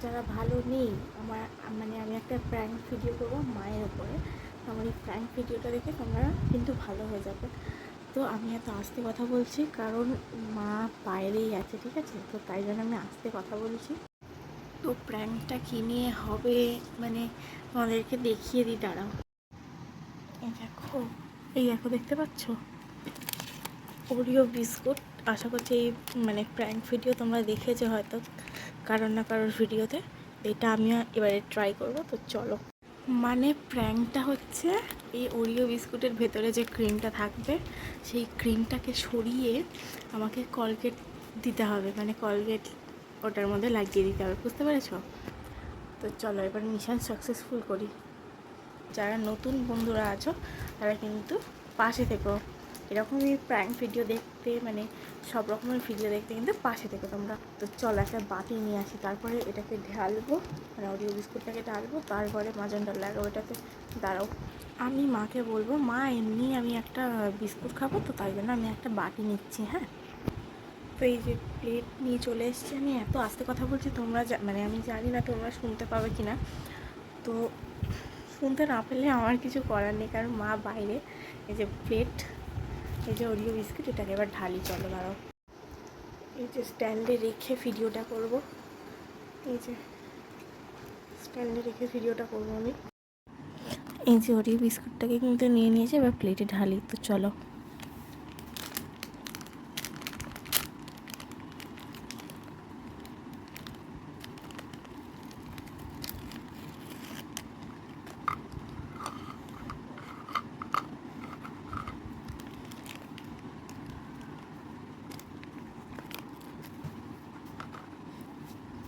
যারা ভালো নেই, আমার মানে আমি একটা প্র্যাঙ্ক ভিডিও করবো মায়ের ওপরে। আমার এই প্র্যাঙ্ক ভিডিওটা দেখে তোমরা কিন্তু ভালো হয়ে যাবে। তো আমি এত আস্তে কথা বলছি কারণ মা বাইরেই আছে, ঠিক আছে? তো তাই জন্য আমি আস্তে কথা বলছি। তো প্র্যাঙ্কটা কী নিয়ে হবে মানে তোমাদেরকে দেখিয়ে দিই, দাঁড়াও। এই দেখো দেখতে পাচ্ছ ওরিও বিস্কুট। আশা করছি এই মানে প্র্যাঙ্ক ভিডিও তোমরা দেখেছো হয়তো কারোর না কারোর ভিডিওতে। এটা আমি এবারে ট্রাই করব। তো চলো, মানে প্র্যাঙ্কটা হচ্ছে এই ওরিও বিস্কুটের ভেতরে যে ক্রিমটা থাকবে সেই ক্রিমটাকে সরিয়ে আমাকে কলগেট দিতে হবে, মানে কলগেট ওটার মধ্যে লাগিয়ে দিতে হবে, বুঝতে পেরেছো? তো চলো এবার মিশন সাকসেসফুল করি। যারা নতুন বন্ধুরা আছো তারা কিন্তু পাশে থেকো, এরকমই প্র্যাঙ্ক ভিডিও দেখতে, মানে সব রকমের ভিডিও দেখতে কিন্তু পাশে থেকো তোমরা। তো চলো একটা বাটি নিয়ে আসি, তারপরে এটাকে ঢালবো, মানে ওরিও বিস্কুটটাকে ঢালবো, তারপরে মাজনটা লাগাবো এটাতে। দাঁড়াও, আমি মাকে বলবো, মা এমনি আমি একটা বিস্কুট খাবো, তো তাই জন্য আমি একটা বাটি নিচ্ছি। হ্যাঁ, তো এই যে প্লেট নিয়ে চলে এসেছি। আমি এত আস্তে কথা বলছি, তোমরা মানে আমি জানি না তোমরা শুনতে পাবে কি না। তো শুনতে না পেলে আমার কিছু করার নেই, কারণ মা বাইরে। এই যে প্লেট, এই যে ওরিও বিস্কুট, এটাকে এবার ঢালি। চলো দাঁড়াও, এই যে স্ট্যান্ডে রেখে ভিডিওটা করব। এই যে স্ট্যান্ডে রেখে ভিডিওটা করবো আমি। এই যে ওরিও বিস্কুটটাকে কিন্তু নিয়ে নিয়েছে, এবার প্লেটে ঢালি। তো চলো,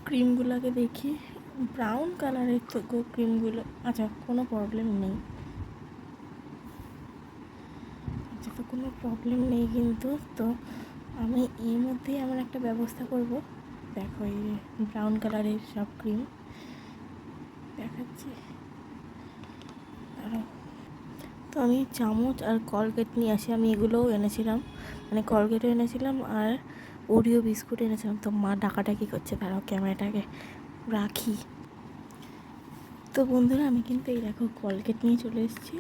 ক্রিমগুলোকে দেখি ব্রাউন কালারের, তো ক্রিমগুলো। আচ্ছা, কোনো প্রবলেম নেই, আচ্ছা তো কোনো প্রবলেম নেই কিন্তু। তো আমি এর মধ্যেই এমন একটা ব্যবস্থা করব। দেখো এই ব্রাউন কালারের সব ক্রিম দেখাচ্ছি। তো আমি চামচ আর কলগেট নিয়ে আসি, আমি এগুলোও এনেছিলাম, মানে কলগেটও এনেছিলাম আর ওরিও বিস্কুট এনেছিলাম। তো মা ডাকাডাকি করছে, তারাও ক্যামেরাটাকে রাখি। তো বন্ধুরা আমি কিন্তু এই দেখো কলগেট নিয়ে চলে এসেছি,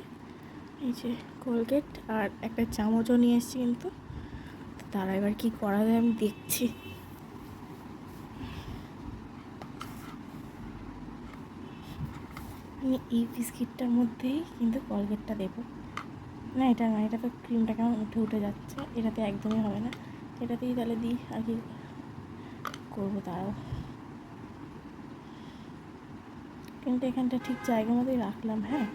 এই যে কলগেট আর একটা চামচও নিয়ে এসেছি কিন্তু। তারা এবার কি করা যায় আমি দেখছি। আমি এই বিস্কিটটার মধ্যেই কিন্তু কলগেটটা দেবো। না এটা না, এটা তো ক্রিমটা কেমন উঠে উঠে যাচ্ছে, এটাতে একদমই হবে না। এটাতেই তাহলে দিই, আর কি করবো। তারাও কিন্তু এখানটা ঠিক জায়গা মতোই রাখলাম। হ্যাঁ,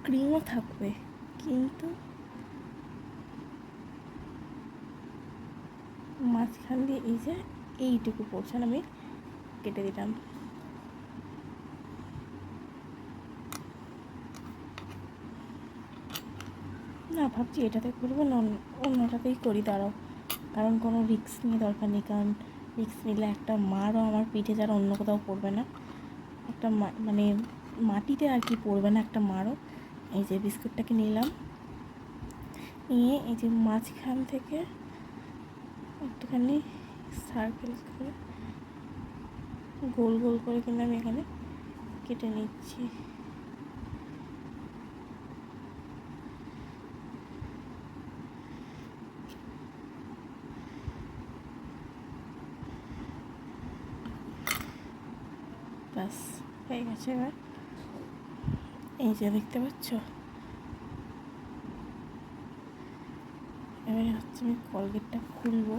ক্রিমও থাকবে কিন্তু মাঝখান দিয়ে এই যে এইটুকু পোর্শন আমি কেটে দিলাম। না, ভাবছি এটাতে করবো না, অন্যটাতেই করি। দাঁড়াও, কারণ কোনো রিস্ক নিয়ে দরকার নেই, কারণ রিস্ক নিলে একটা মারও আমার পিঠে যারা অন্য কোথাও পড়বে না, একটা মানে মাটিতে আর কি পড়বে না একটা মারও। এই যে বিস্কুটটাকে নিলাম, নিয়ে এই যে মাঝখান থেকে একটুখানি সার্কেল করে গোল গোল করে কিন্তু আমি এখানে কেটে নিচ্ছি। ব্যাস হয়ে গেছে। এবার এই যে দেখতে পাচ্ছ, এবারে হচ্ছে আমি কলগেটটা খুলবো।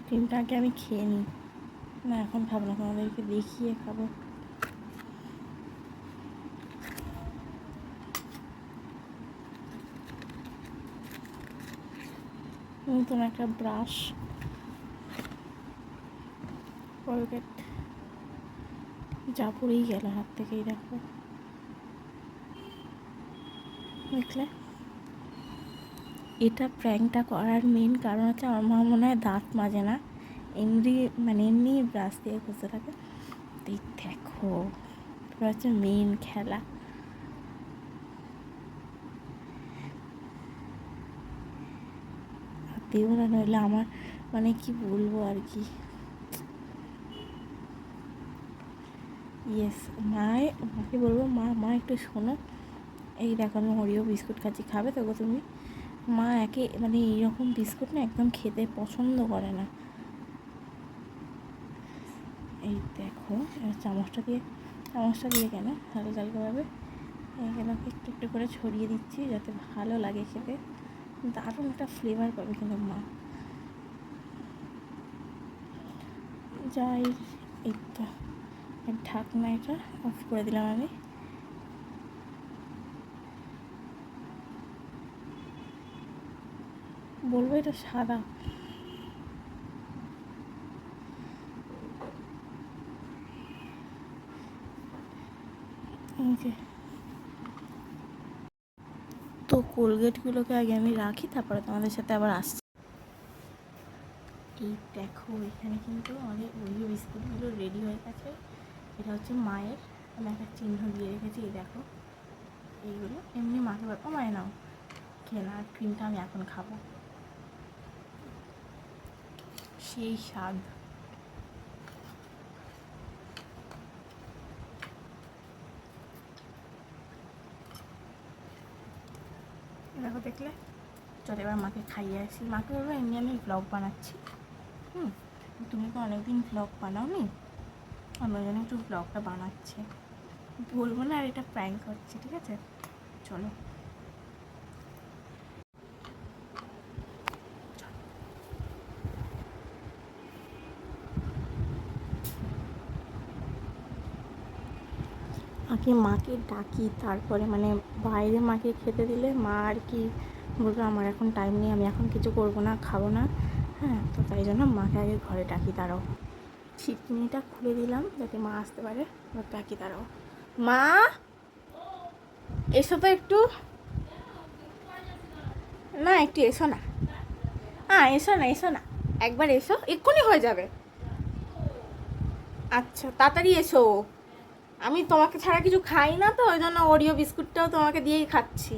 ক্রিমটা আগে আমি খেয়ে নিই। না এখন খাবো না, তোমাদেরকে দেখিয়ে খাবো। নতুন একটা ব্রাশ, কলগেট যা পড়েই গেল হাত থেকেই, দেখো দেখলে। এটা প্র্যাঙ্কটা করার মেন কারণ হচ্ছে আমার মা মনে হয় দাঁত মাজে না, এমনি মানে এমনি ব্রাশ দিয়ে ঘষে থাকে। এই দেখো, এটা হচ্ছে মেন খেলা। দেবো না, নইলে আমার মানে কি বলবো আর কি। ইয়েস, মাকে বলবো মা একটু শোনো, এই দেখো আমি ওরিও বিস্কুট খাচ্ছি, খাবে তো গো তুমি? মা মানে এইরকম বিস্কুট না একদম খেতে পছন্দ করে না। এই দেখো চামচটা দিয়ে কেন হালকা হালকাভাবে এইগুলোকে একটু একটু করে ছড়িয়ে দিচ্ছি যাতে ভালো লাগে খেতে, দারুণ একটা ফ্লেভার পাবে কিন্তু মা। যাই, এই তো ঢাকনা এটা অফ করে দিলাম আমি। বলবো এটা সাদা, এই যে। তো কোলগেটগুলোকে আগে আমি রাখি, তারপরে তোমাদের সাথে আবার আসছি। এই দেখো এখানে কিন্তু আমাদের ওরিও বিস্কুটগুলো রেডি হয়ে গেছে। এটা হচ্ছে মায়ের, আমি একটা চিহ্ন দিয়ে রেখেছি। এই দেখো এইগুলো এমনি মাকে বলবো মায়ে নাও খেয়ে না, আর ক্রিমটা আমি এখন খাবো, সেই স্বাদ। দেখো দেখলে, চলো এবার মাকে খাইয়ে আসি। মাকে বলবো এমনি আমি ব্লগ বানাচ্ছি, তুমি তো অনেকদিন ব্লগ বানাও নি, আমি ওই জন্য একটু ব্লগটা বানাচ্ছি, বলবো না আর এটা প্র্যাঙ্ক হচ্ছে, ঠিক আছে? চলো। আগে মাকে ডাকি, তারপরে মানে বাইরে মাকে খেতে দিলে মা আর কি বলবো আমার এখন টাইম নেই, আমি এখন কিছু করবো না, খাবো না। হ্যাঁ, তো তাই জন্য মাকে আগে ঘরে ডাকি। দাঁড়াও, ছিটকিনিটা খুলে দিলাম যাতে মা আসতে পারে, এবার ডাকি। দাঁড়াও, মা এসো তো একটু, না একটু এসো না, হ্যাঁ এসো না একবার এসো, এক্ষুনি হয়ে যাবে। আচ্ছা তাড়াতাড়ি এসো, আমি তোমাকে ছাড়া কিছু খাই না, তো ওই জন্য ওরিও বিস্কুটটাও তোমাকে দিয়েই খাচ্ছি।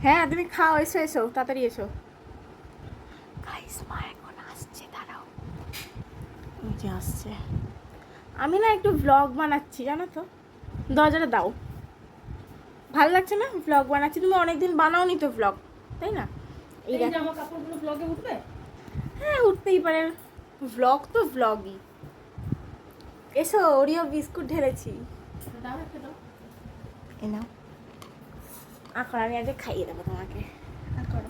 হ্যাঁ তুমি খাও, এসো এসো তাড়াতাড়ি এসো। গাইস মা এখন আসছে, দাঁড়াও, এই যে আসছে। আমি না একটু ভ্লগ বানাচ্ছি জানো তো, দরজাটা দাও। ভালো লাগছে না ভ্লগ বানাচ্ছি? তুমি অনেকদিন বানাওনি তো ভ্লগ, তাই না? এই জামা কাপড়গুলো ভ্লগে উঠবে? হ্যাঁ উঠতেই পারে, ভ্লগ তো ভ্লগই। এসো, ওরিও বিস্কুট ঢেলেছি, এ নাও। এখন আমি আজকে খাইয়ে দেবো তোমাকে, করো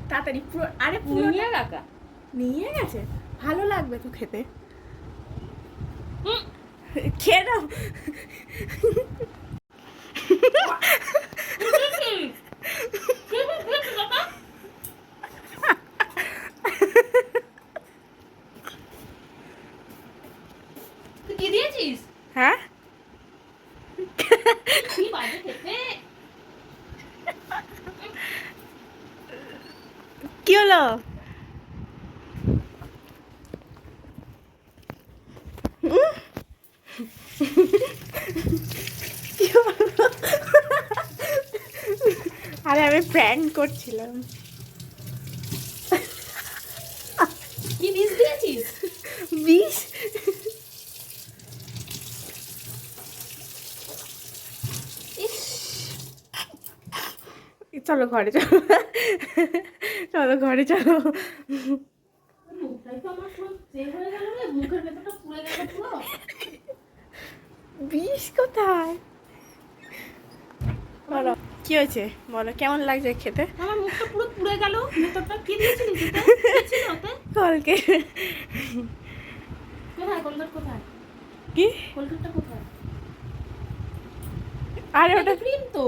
তাড়াতাড়ি। পুরো, আরে পুরো নিয়ে কাকা নিয়ে গেছে, ভালো লাগবে তো খেতে, খেয়ে নাও। কি দিয়েছিস? হ্যাঁ কি বাজে খেতে। কি হলো? আরে আমি প্র্যাঙ্ক করছিলাম। কি বিষ দিয়েছিস? বিষ? চলো ঘরে চলো, চলো ঘরে চলো। মুখটাই তো আমার পুরো হয়ে গেল রে, মুখের ভেতরটা পুড়ে গেল পুরো। বিষ কোথায়? বলো কি হয়েছে, বলো কেমন লাগছে খেতে? আমার মুখটা পুরো পুড়ে গেল, ভেতরটা কি দিয়েছিলিস ওতে? কি ছিল ওতে? কলকে। কোথায় কলগেট কোথায়? কি কলগেটটা কোথায়? আরে ওটা ক্রিম তো।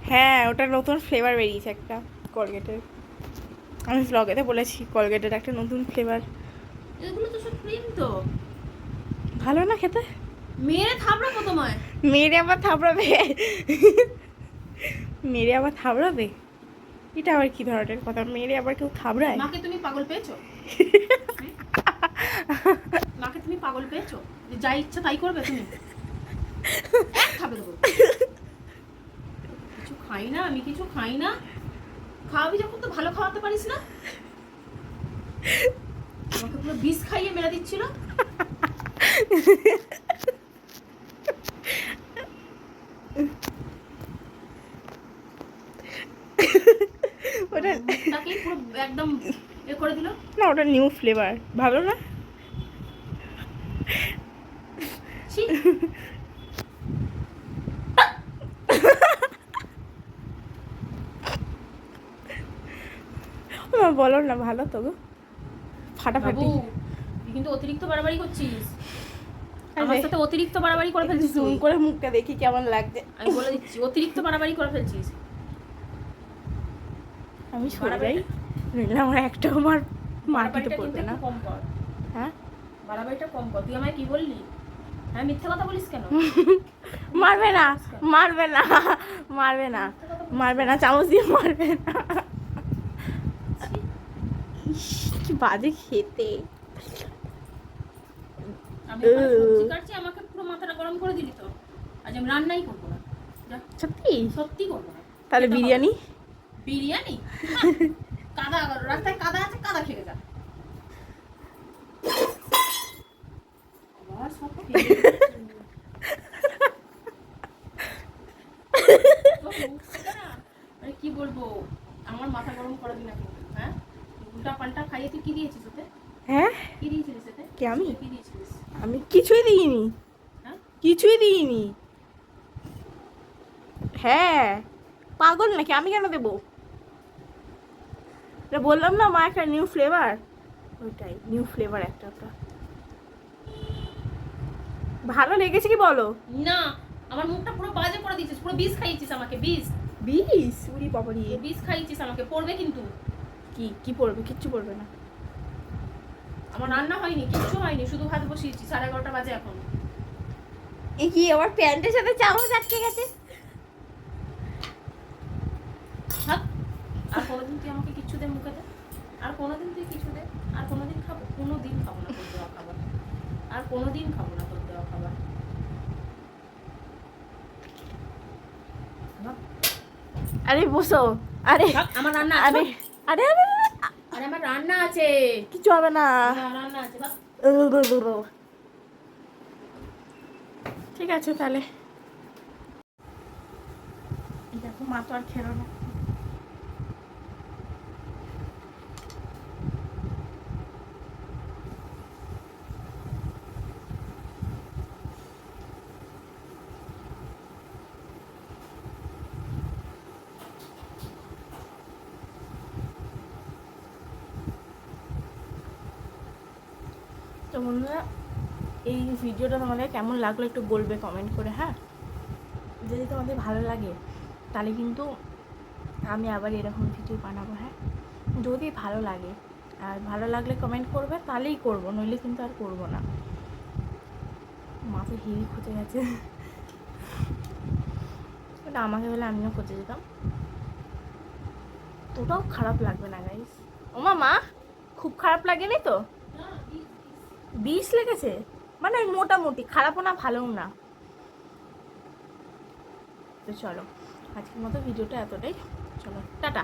হ্যাঁ ওটা নতুন ফ্লেভার বেরিয়েছে একটা কলগেটের, আমি ব্লগেতে বলেছি কলগেটের একটা নতুন ফ্লেভার। এগুলো তো সব ক্রিম তো। ভালো না খেতে? মেরে থাবড়াবো তোমায়। মেরে আবার থাবড়াবে? মেরে আবার থাবড়াবে? এটা আবার কি ধরনের কথা, মেরে আবার কেউ থাবড়ায়? মাকে তুমি পাগল পেয়েছো? মাকে তুমি পাগল পেয়েছো? যা ইচ্ছা তাই করবে তুমি? এক খাবে দেবো। কিছু খাই না, আমি কিছু খাই না। খাওয়াবি যখন তো ভালো খাওয়াতে পারিস না। আমাকে পুরো বিষ খাইয়ে মেরে দিচ্ছিল। ওটা তাকে পুরো একদম এ করে দিল। না, ওটা নিউ ফ্লেভার, ভালো না? ছি, বলো না, ভালো তো গো, ফাটাফাটি। বাবু তুই কিন্তু অতিরিক্ত বাড়াবাড়ি করছিস। আমার আরে, সাথে অতিরিক্ত বাড়াবাড়ি করে ফেলছিস জুম তুই। করে মুখটা দেখি কেমন লাগছে। আমি বলে দিচ্ছি অতিরিক্ত বাড়াবাড়ি করে ফেলছিস। আমি সরে যাই, নইলে আমার একটাও মাটিতে বাড়াবাড়িটা কিন্তু পড়বে না। একটু কম কর। হ্যাঁ, বাড়াবাড়িটা কম কর। তুই আমায় কি বললি? হ্যাঁ, মিথ্যে কথা বলিস কেন? মারবে না, মারবে না, মারবে না, মারবে না, চামচ দিয়ে মারবে না। ছি, ইস, কি বাজে খেতে। আমি এখানে সবজি কাটছি, আমাকে পুরো মাথাটা গরম করে দিলি তো। আজ আমি রান্নাই করবো না। যা, সত্যি? সত্যি করবো না। তাহলে খেতে হবে। বিরিয়ানি? বিরিয়ানি? কাদা, রাস্তায় কাদা আছে, কাদা খেয়ে যা। আবার সব খেয়ে যাচ্ছে। তোর মুখ থেকে না, মানে কি বলবো, আমার মাথা গরম করে দিনা কিন্তু। হ্যাঁ, উল্টা পাল্টা খাইয়ে তুই কি দিয়েছিস ওতে? হ্যাঁ, কি দিয়েছিলিস ওতে? কে আমি? কি দিয়েছিলিস? আমি কিছুই দিইনি, হ্যাঁ, কিছুই দিইনি। হ্যাঁ, পাগল নাকি? আমি কেন দেবো? এটা বললাম না, মা একটা নিউ ফ্লেভার, ওইটাই নিউ ফ্লেভার একটা। ওটা ভালো লেগেছে কি বলো? না, আমার মুখটা পুরো বাজে করে দিয়েছিস, পুরো বিষ খাইয়েছিস আমাকে, বিষ। 20 উড়ি বাবারি। পুরো বিষ খাইয়েছিস আমাকে, পড়বে কিন্তু। কি কি পড়বে? কিচ্ছু পড়বে না। আমার রান্না হয়নি, কিচ্ছু হয়নি, শুধু ভাত বসিয়েছি, 11:30 বাজে এখন। এ কি, আমার প্যান্টের সাথে চামচ আটকে গেছে। থাক, আর কোনোদিন তুই আমাকে কিচ্ছু দে মুখে দে, আর কোনোদিন তুই কিছু দে, আর কোনোদিন খাবো? কোনোদিন খাবো না তোর দেওয়া খাবার, আর কোনোদিন খাবো না তোর দেওয়া খাবার। থাক, আরে বসো। আরে থাক, আমার রান্না আছে। আরে আরে আরে আরে, আরে আমার রান্না আছে। কিছু হবে না। না, রান্না আছে, থাক। ঠিক আছে তাহলে। দেখো, মা তো আর খেলো না। তো বন্ধুরা, এই ভিডিওটা তোমাদের কেমন লাগলো একটু বলবে কমেন্ট করে। হ্যাঁ, যদি তোমাদের ভালো লাগে তাহলে কিন্তু আমি আবার এরকম ভিডিও বানাবো। হ্যাঁ, যদি ভালো লাগে, আর ভালো লাগলে কমেন্ট করবে, তাহলেই করবো, নইলে কিন্তু আর করবো না। মাথা হেভি খুঁজে গেছে। ওটা আমাকে হলে আমিও খুঁজে যেতাম, ওটাও খারাপ লাগবে না গাইস। ওমা মা, খুব খারাপ লাগেনি তো? 20 লেগেছে মানে মোটামুটি, খারাপও না ভালোও না। তো চলো, আজকের মতো ভিডিওটা এতটাই। চলো, টাটা।